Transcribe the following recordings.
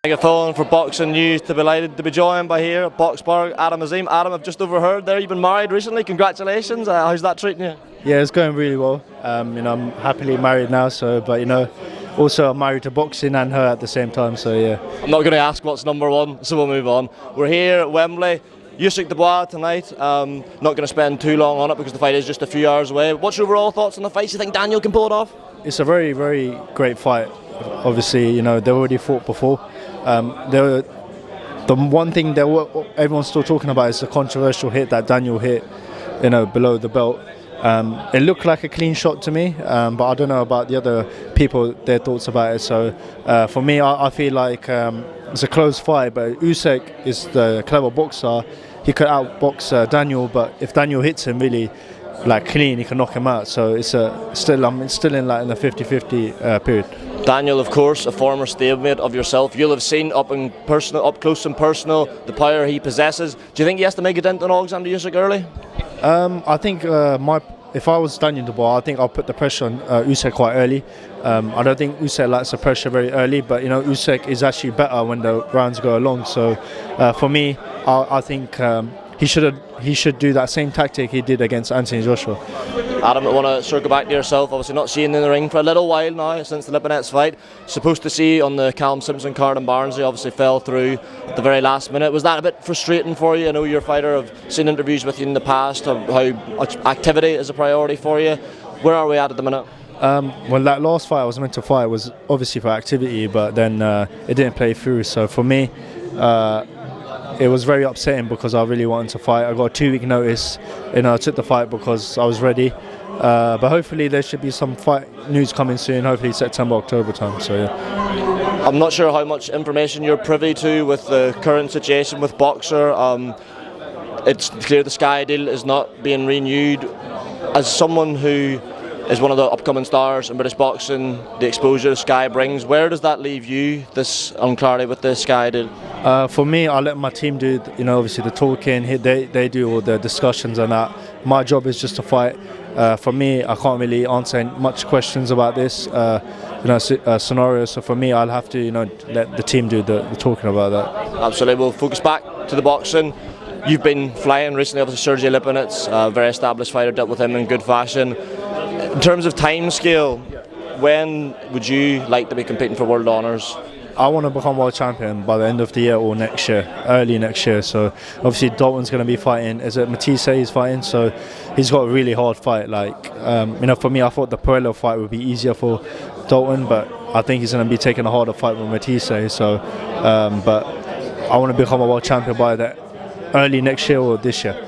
Danny Gilfillan for Boxing News. Delighted to be joined by here at Boxpark, Adam Azim. Adam, I've just overheard there you've been married recently. Congratulations. How's that treating you? Yeah, it's going really well. I'm happily married now, but also I'm married to boxing and her at the same time, so yeah. I'm not going to ask what's number one, so we'll move on. We're here at Wembley. Usyk Dubois tonight. Not going to spend too long on it because the fight is just a few hours away. What's your overall thoughts on the fight? Do you think Daniel can pull it off? It's a very, very great fight. Obviously, they already fought before. The one thing that everyone's still talking about is the controversial hit that Daniel hit, below the belt. It looked like a clean shot to me, but I don't know about the other people, their thoughts about it. So for me, I feel like it's a close fight, but Usyk is the clever boxer. He could outbox Daniel, but if Daniel hits him really clean, he can knock him out. So it's I'm still in the 50-50 period. Daniel, of course, a former stablemate of yourself. You'll have seen up close and personal the power he possesses. Do you think he has to make a dent on Alexander Usyk early? I think if I was Daniel Dubois, I think I'll put the pressure on Usyk quite early. I don't think Usyk likes the pressure very early, but Usyk is actually better when the rounds go along. So for me, I think he should do that same tactic he did against Anthony Joshua. Adam, I want to circle back to yourself. Obviously not seeing you in the ring for a little while now since the Lipinets fight. Supposed to see you on the Callum Simpson card in Barnsley. Obviously fell through at the very last minute. Was that a bit frustrating for you? I know you're a fighter. I've seen interviews with you in the past of how much activity is a priority for you. Where are we at the minute? Well, that last fight I was meant to fight was obviously for activity, but then it didn't play through. So for me, it was very upsetting because I really wanted to fight. I got a 2-week notice. I took the fight because I was ready. But hopefully there should be some fight news coming soon. Hopefully September, October time. So yeah. I'm not sure how much information you're privy to with the current situation with Boxer. It's clear the Sky deal is not being renewed. As someone who is one of the upcoming stars in British boxing, the exposure Sky brings, where does that leave you, this unclarity with the Sky deal? For me, I'll let my team do, obviously the talking. They do all the discussions and that. My job is just to fight. For me, I can't really answer much questions about this scenario. So for me, I'll have to let the team do the talking about that. Absolutely. We'll focus back to the boxing. You've been flying recently, obviously Subriel Matias, a very established fighter, dealt with him in good fashion. In terms of time scale, when would you like to be competing for world honours? I want to become world champion by the end of the year or next year, early next year. So obviously Dalton's going to be fighting. Is it Matias he's fighting? So he's got a really hard fight. For me, I thought the Pirello fight would be easier for Dalton, but I think he's going to be taking a harder fight with Matias. So, but I want to become a world champion by the early next year or this year.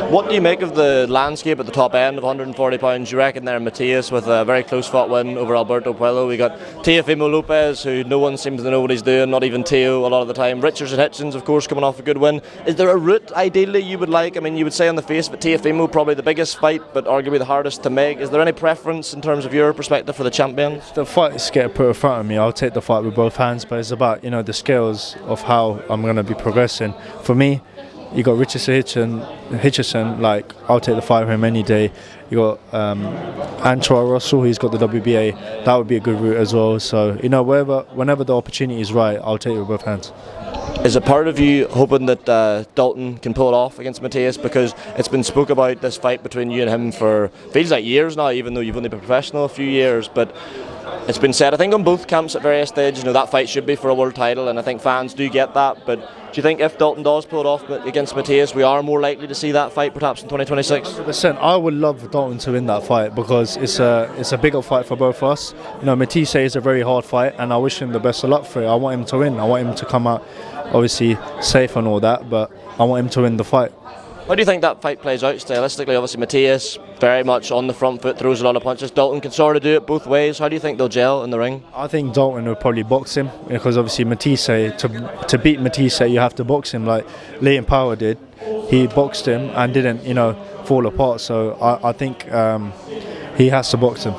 What do you make of the landscape at the top end of 140 pounds? You reckon there Matias with a very close fought win over Alberto Puello. We got Teofimo Lopez, who no one seems to know what he's doing, not even Teo a lot of the time. Richards and Hitchens, of course, coming off a good win. Is there a route ideally you would like? I mean, you would say on the face, but Teofimo probably the biggest fight, but arguably the hardest to make. Is there any preference in terms of your perspective for the champion? If the fights get put in front of me, I'll take the fight with both hands, but it's about the scales of how I'm going to be progressing. For me, you got Richardson, I'll take the fight with him any day. You got Antoine Russell, he's got the WBA. That would be a good route as well. So whenever the opportunity is right, I'll take it with both hands. Is a part of you hoping that Dalton can pull it off against Matias? Because it's been spoke about this fight between you and him for feels like years now, even though you've only been professional a few years. But it's been said, I think, on both camps at various stages, that fight should be for a world title, and I think fans do get that. But do you think if Dalton does pull it off against Matias, we are more likely to see that fight perhaps in 2026? 100%. I would love Dalton to win that fight because it's a bigger fight for both of us. Matias is a very hard fight, and I wish him the best of luck for it. I want him to win. I want him to come out obviously safe and all that, but I want him to win the fight. How do you think that fight plays out stylistically? Obviously Matias very much on the front foot, throws a lot of punches. Dalton can sort of do it both ways. How do you think they'll gel in the ring? I think Dalton will probably box him because obviously Matias, to beat Matias, you have to box him like Leighton Power did. He boxed him and didn't fall apart, so I think he has to box him.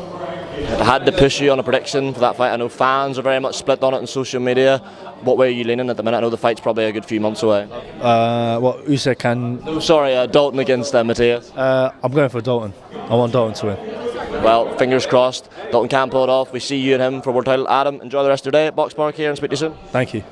I had to push you on a prediction for that fight. I know fans are very much split on it on social media. What way are you leaning at the minute? I know the fight's probably a good few months away. Usyk can... No, sorry, Dalton against Matias. I'm going for Dalton. I want Dalton to win. well, fingers crossed, Dalton can pull it off. We see you and him for world title. Adam, enjoy the rest of your day at Box Park here and speak to you soon. Thank you.